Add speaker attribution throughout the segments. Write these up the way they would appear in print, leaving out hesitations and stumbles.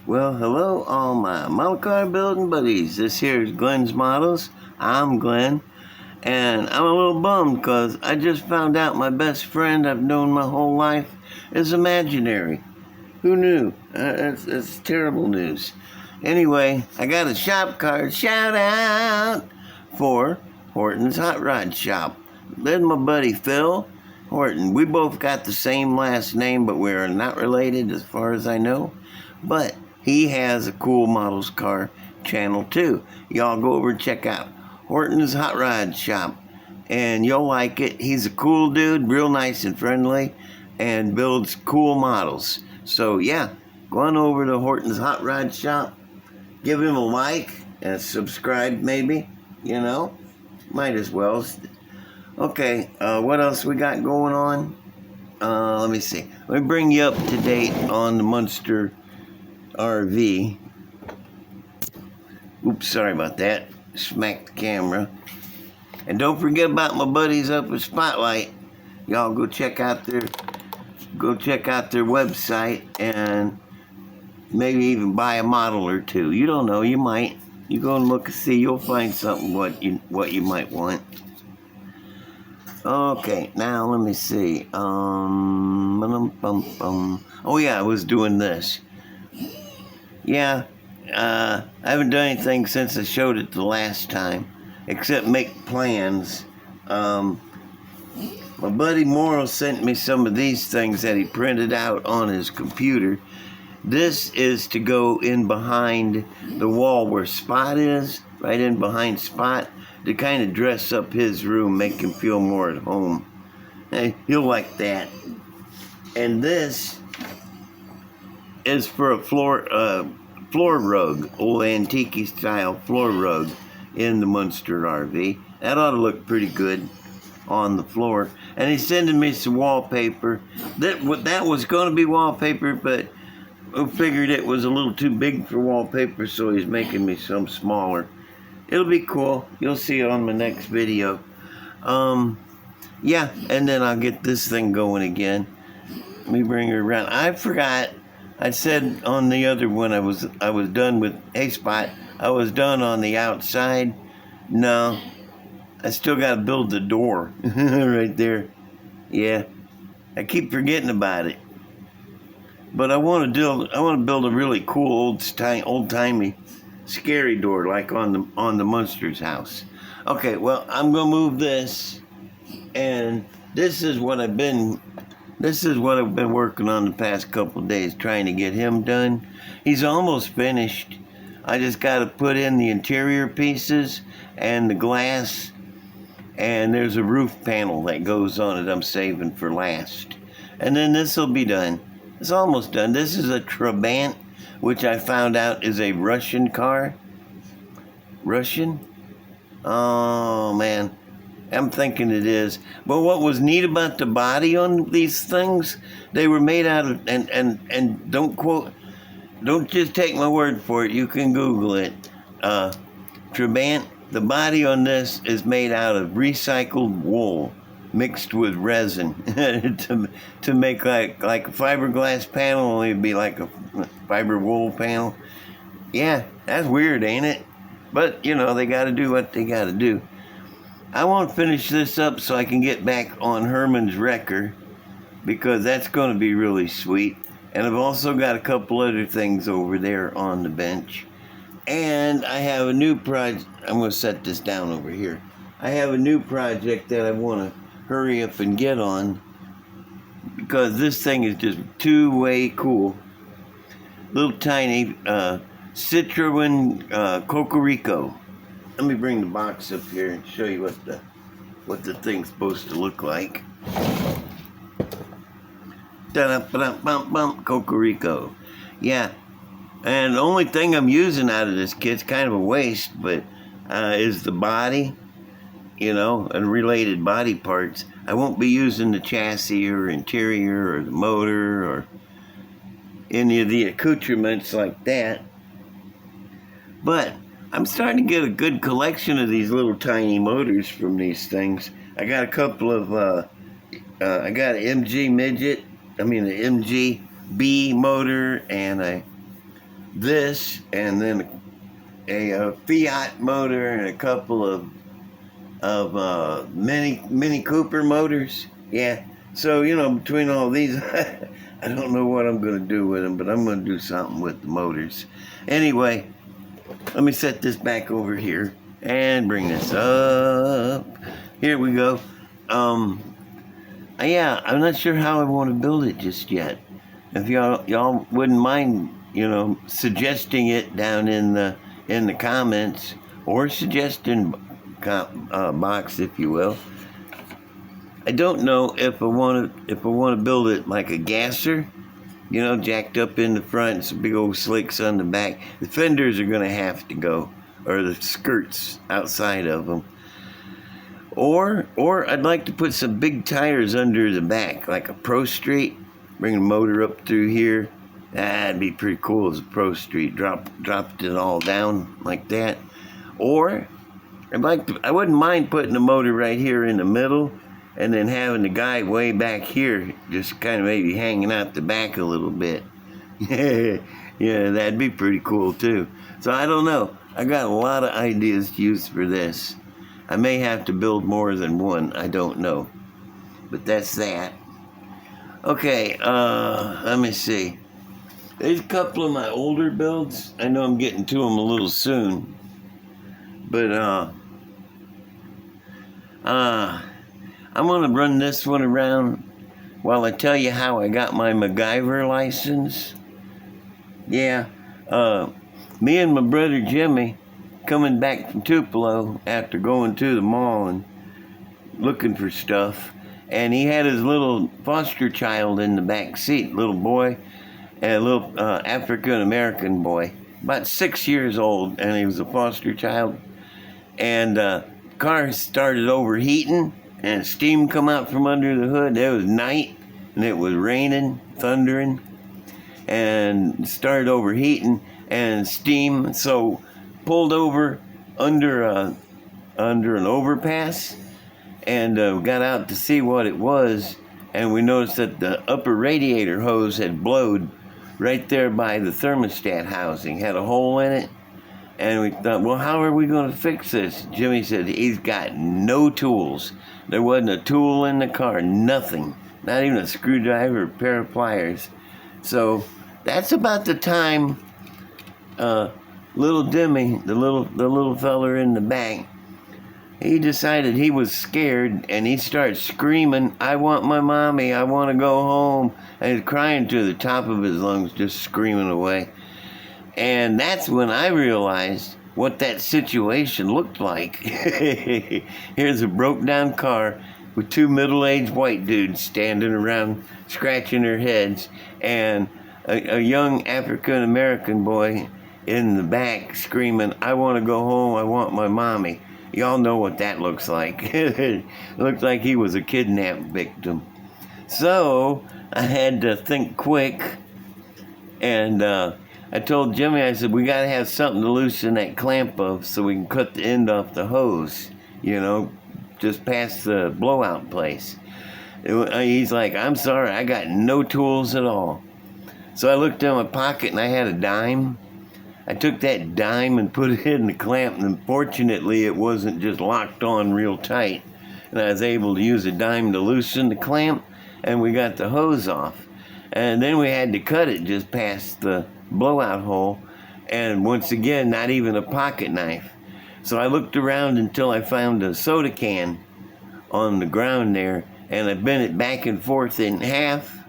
Speaker 1: Well, hello, all my model car building buddies. This here is Glenn's Models. I'm Glenn, and I'm a little bummed because I just found out my best friend I've known my whole life is imaginary. Who knew? It's terrible news. Anyway, I got a shop card shout out for Horton's Hot Rod Shop. Then my buddy Phil Horton. We both got the same last name, but we're not related as far as I know. But he has a cool models car channel too. Y'all go over and check out Horton's Hot Rod Shop, and you'll like it. He's a cool dude, real nice and friendly, and builds cool models. So yeah, go on over to Horton's Hot Rod Shop, give him a like and subscribe maybe, might as well. Okay, what else we got going on? Let me see. Let me bring you up to date on the Munster RV. Oops, sorry about that. Smacked the camera. And don't forget about my buddies up at Spotlight. Y'all go check out their website and maybe even buy a model or two. You don't know, you might. You go and look and see, you'll find something what you might want. Okay, now let me see. Oh yeah, I was doing this. Yeah, I haven't done anything since I showed it the last time, except make plans. My buddy Morrow sent me some of these things that he printed out on his computer. This is to go in behind the wall where Spot is, right in behind Spot, to kind of dress up his room, make him feel more at home. Hey, he'll like that. And this is for a floor rug, old antique style floor rug in the Munster RV. That ought to look pretty good on the floor. And he's sending me some wallpaper. That was going to be wallpaper, but we figured it was a little too big for wallpaper, so he's making me some smaller. It'll be cool. You'll see it on my next video. Yeah, and then I'll get this thing going again. Let me bring her around. I forgot. I said on the other one I was done with Spot. I was done on the outside. No, I still got to build the door right there. Yeah, I keep forgetting about it. But I want to build a really cool old-timey scary door like on the Munster's house. Okay, well, I'm gonna move this, and this is what I've been working on the past couple of days, trying to get him done. He's almost finished. I just got to put in the interior pieces and the glass, and there's a roof panel that goes on it I'm saving for last. And then this will be done. It's almost done. This is a Trabant, which I found out is a Russian car. Russian? Oh, man. I'm thinking it is. But what was neat about the body on these things, they were made out of, and don't just take my word for it, you can Google it. Trabant, the body on this is made out of recycled wool mixed with resin to make like a fiberglass panel, only it'd be like a fiber wool panel. Yeah, that's weird, ain't it? But, they got to do what they got to do. I want to finish this up so I can get back on Herman's wrecker, because that's going to be really sweet. And I've also got a couple other things over there on the bench. And I have a new project. I'm going to set this down over here. I have a new project that I want to hurry up and get on, because this thing is just way cool. Little tiny Trabant and Cocorico. Let me bring the box up here and show you what the thing's supposed to look like. Cocorico. Yeah. And the only thing I'm using out of this kit's kind of a waste, but is the body, and related body parts. I won't be using the chassis or interior or the motor or any of the accoutrements like that. But I'm starting to get a good collection of these little tiny motors from these things. I got a couple of, I got an MG B motor and a this, and then a Fiat motor and a couple of Mini Cooper motors. Yeah. So, between all these, I don't know what I'm going to do with them, but I'm going to do something with the motors. Anyway, let me set this back over here and bring this up. Here we go. Yeah, I'm not sure how I want to build it just yet. If y'all wouldn't mind, suggesting it down in the comments, or suggestion box, if you will. I don't know if I want to build it like a gasser, jacked up in the front, some big old slicks on the back. The fenders are gonna have to go, or the skirts outside of them. Or I'd like to put some big tires under the back, like a Pro Street. Bring the motor up through here. That'd be pretty cool as a Pro Street. Dropped it all down like that. Or I wouldn't mind putting the motor right here in the middle, and then having the guy way back here, just kind of maybe hanging out the back a little bit. Yeah, that'd be pretty cool too. So I don't know. I got a lot of ideas to use for this. I may have to build more than one. I don't know. But that's that. Okay, let me see. There's a couple of my older builds. I know I'm getting to them a little soon. But, I'm going to run this one around while I tell you how I got my MacGyver license. Yeah, me and my brother Jimmy, coming back from Tupelo after going to the mall and looking for stuff, and he had his little foster child in the back seat, little boy, a little African-American boy, about 6 years old, and he was a foster child, and the car started overheating, and steam come out from under the hood. It was night, and it was raining, thundering, and started overheating, and steam, so pulled over under an overpass, and got out to see what it was, and we noticed that the upper radiator hose had blowed right there by the thermostat housing, had a hole in it. And we thought, well, how are we going to fix this? Jimmy said he's got no tools. There wasn't a tool in the car, nothing. Not even a screwdriver or a pair of pliers. So that's about the time little Dimmy, the little feller in the back, he decided he was scared, and he started screaming, "I want my mommy, I want to go home." And he's crying to the top of his lungs, just screaming away. And that's when I realized what that situation looked like. Here's a broke down car with two middle-aged white dudes standing around scratching their heads, and a young African-American boy in the back screaming, "I want to go home, I want my mommy." Y'all know what that looks like. It looked like he was a kidnap victim. So I had to think quick, and I told Jimmy, I said, we got to have something to loosen that clamp of so we can cut the end off the hose, just past the blowout place. He's like, "I'm sorry, I got no tools at all." So I looked in my pocket and I had a dime. I took that dime and put it in the clamp, and fortunately it wasn't just locked on real tight. And I was able to use a dime to loosen the clamp, and we got the hose off. And then we had to cut it just past the blowout hole, and once again, not even a pocket knife. So I looked around until I found a soda can on the ground there, and I bent it back and forth in half,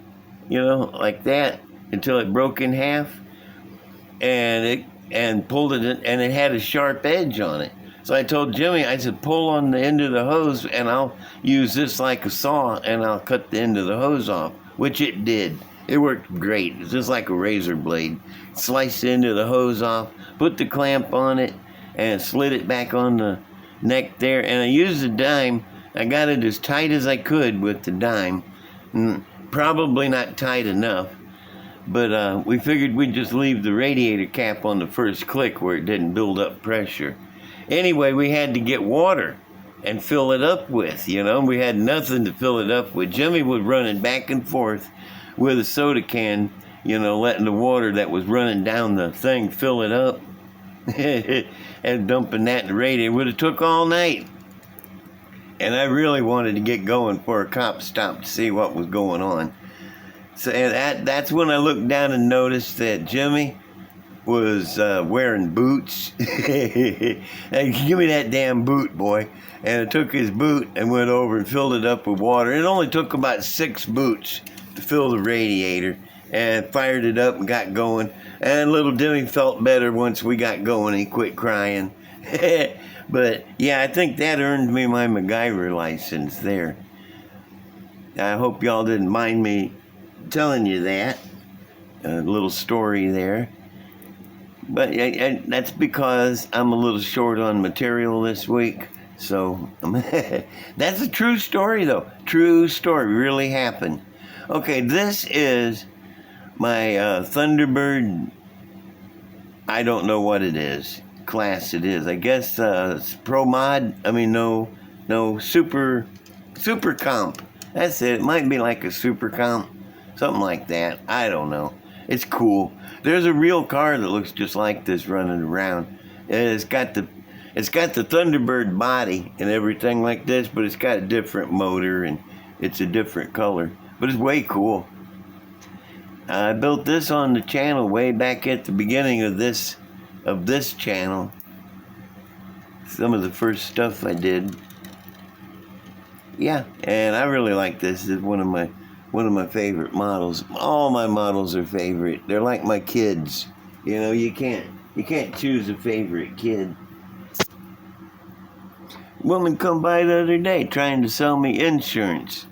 Speaker 1: like that, until it broke in half, and pulled it in, and it had a sharp edge on it. So I told Jimmy, I said, pull on the end of the hose, and I'll use this like a saw, and I'll cut the end of the hose off, which it did. It worked great. It was just like a razor blade. Sliced the end of the hose off, put the clamp on it, and slid it back on the neck there. And I used the dime. I got it as tight as I could with the dime. Probably not tight enough, but we figured we'd just leave the radiator cap on the first click where it didn't build up pressure. Anyway, we had to get water and fill it up with, We had nothing to fill it up with. Jimmy was running back and forth with a soda can, letting the water that was running down the thing fill it up and dumping that in the radiator. It would have took all night. And I really wanted to get going before a cop stopped to see what was going on. So and that's when I looked down and noticed that Jimmy was wearing boots. Hey, give me that damn boot, boy. And I took his boot and went over and filled it up with water. It only took about 6 boots to fill the radiator, and fired it up and got going. And little Jimmy felt better once we got going. He quit crying. But yeah, I think that earned me my MacGyver license there. I hope y'all didn't mind me telling you that. A little story there. But that's because I'm a little short on material this week. So that's a true story, though. True story. Really happened. Okay, this is my Thunderbird. I don't know what it is. Class it is. I guess Pro Mod. I mean, no, Super Comp. That's it. It might be like a Super Comp. Something like that. I don't know. It's cool. There's a real car that looks just like this running around. It's got the Thunderbird body and everything like this, but it's got a different motor and it's a different color. But it's way cool. I built this on the channel way back at the beginning of this channel. Some of the first stuff I did. Yeah, and I really like this. It's one of my favorite models. All my models are favorite. They're like my kids. You can't choose a favorite kid. Woman come by the other day trying to sell me insurance.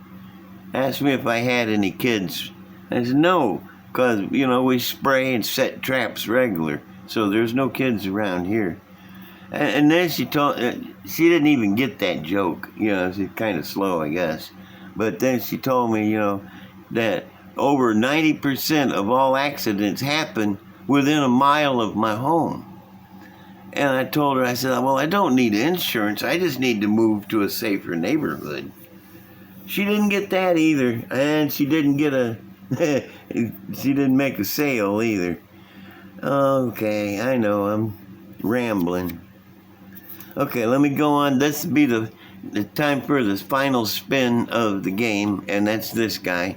Speaker 1: Asked me if I had any kids. I said no, because we spray and set traps regular, so there's no kids around here. And then she didn't even get that joke. She's kind of slow, I guess. But then she told me, that over 90% of all accidents happen within a mile of my home. And I told her, I said, well, I don't need insurance. I just need to move to a safer neighborhood. She didn't get that either. And she didn't get she didn't make a sale either. Okay, I know, I'm rambling. Okay, let me go on. This will be the time for this final spin of the game, and that's this guy.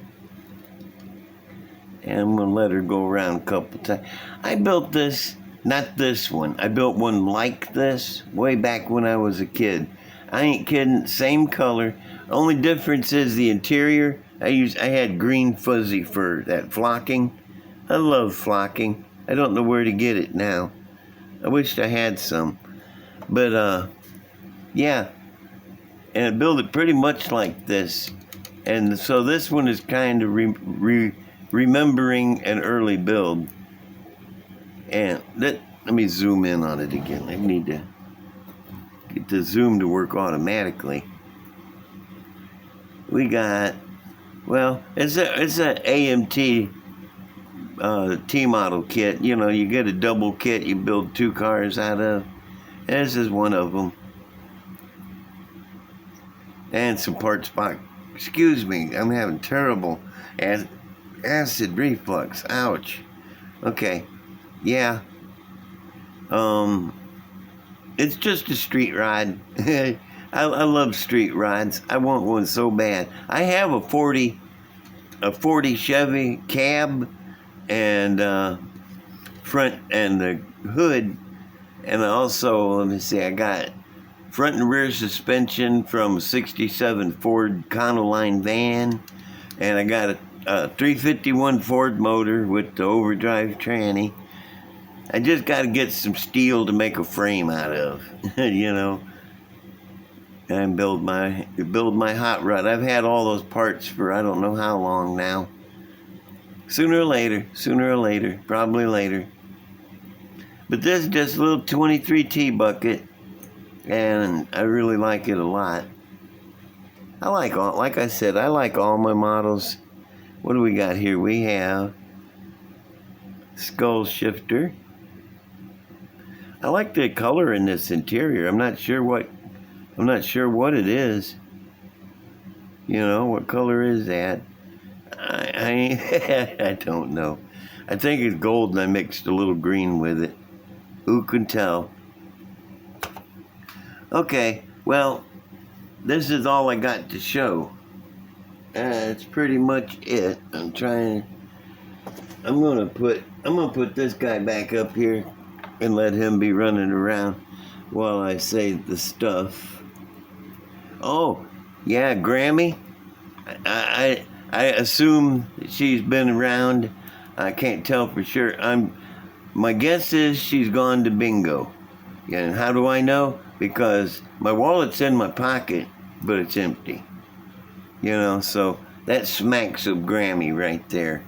Speaker 1: And I'm going to let her go around a couple times. I built this, not this one. I built one like this way back when I was a kid. I ain't kidding, same color. Only difference is the interior. I had green fuzzy fur, that flocking. I love flocking. I don't know where to get it now. I wished I had some. But, yeah. And I built it pretty much like this. And so this one is kind of remembering an early build. And let me zoom in on it again. I need to get the zoom to work automatically. We got, well, it's a AMT T-model kit. You get a double kit you build 2 cars out of. This is one of them. And some parts box. Excuse me, I'm having terrible acid reflux. Ouch. Okay. Yeah. It's just a street ride. I love street rides. I want one so bad. I have a 40 Chevy cab and front and the hood, and also, let me see, I got front and rear suspension from a 67 Ford Econoline van, and I got a 351 Ford motor with the overdrive tranny. I just got to get some steel to make a frame out of, and build my hot rod. I've had all those parts for I don't know how long now. Sooner or later, probably later. But this is just a little 23T bucket, and I really like it a lot. Like I said, I like all my models. What do we got here? We have skull shifter. I like the color in this interior. I'm not sure what it is. What color is that? I don't know. I think it's gold and I mixed a little green with it. Who can tell? Okay, well, this is all I got to show. That's pretty much it. I'm gonna put this guy back up here and let him be running around while I say the stuff. Oh, yeah, Grammy. I assume she's been around. I can't tell for sure. My guess is she's gone to bingo. And how do I know? Because my wallet's in my pocket, but it's empty. So that smacks of Grammy right there.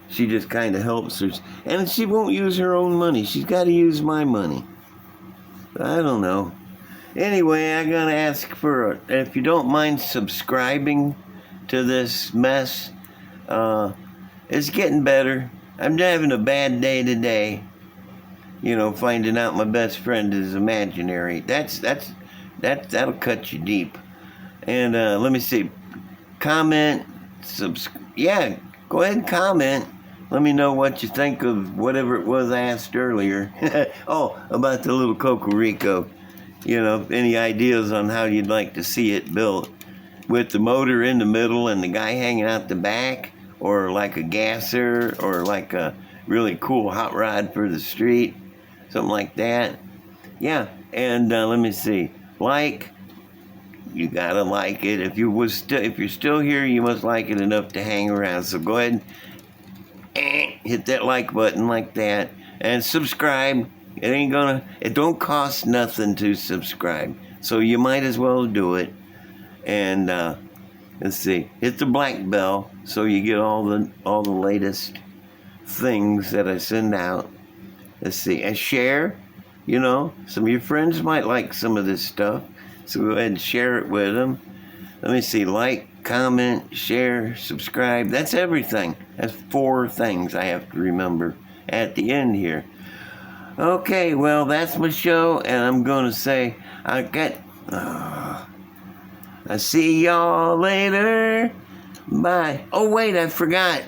Speaker 1: She just kind of helps her. And she won't use her own money. She's got to use my money. I don't know. Anyway, I'm going to ask if you don't mind subscribing to this mess. It's getting better. I'm having a bad day today. Finding out my best friend is imaginary. That'll cut you deep. And let me see. Comment, yeah, go ahead and comment. Let me know what you think of whatever it was I asked earlier. Oh, about the little Cocorico. Any ideas on how you'd like to see it built? With the motor in the middle and the guy hanging out the back? Or like a gasser? Or like a really cool hot rod for the street? Something like that. Yeah, and let me see. You gotta like it. If you're still here, you must like it enough to hang around. So go ahead and hit that like button like that, and subscribe. It don't cost nothing to subscribe, so you might as well do it. And let's see, hit the black bell so you get all the latest things that I send out. Let's see, and share. Some of your friends might like some of this stuff. So go ahead and share it with them. Let me see. Like, comment, share, subscribe. That's everything. That's 4 things I have to remember at the end here. Okay, well, that's my show. And I'm going to say, I see y'all later. Bye. Oh, wait, I forgot.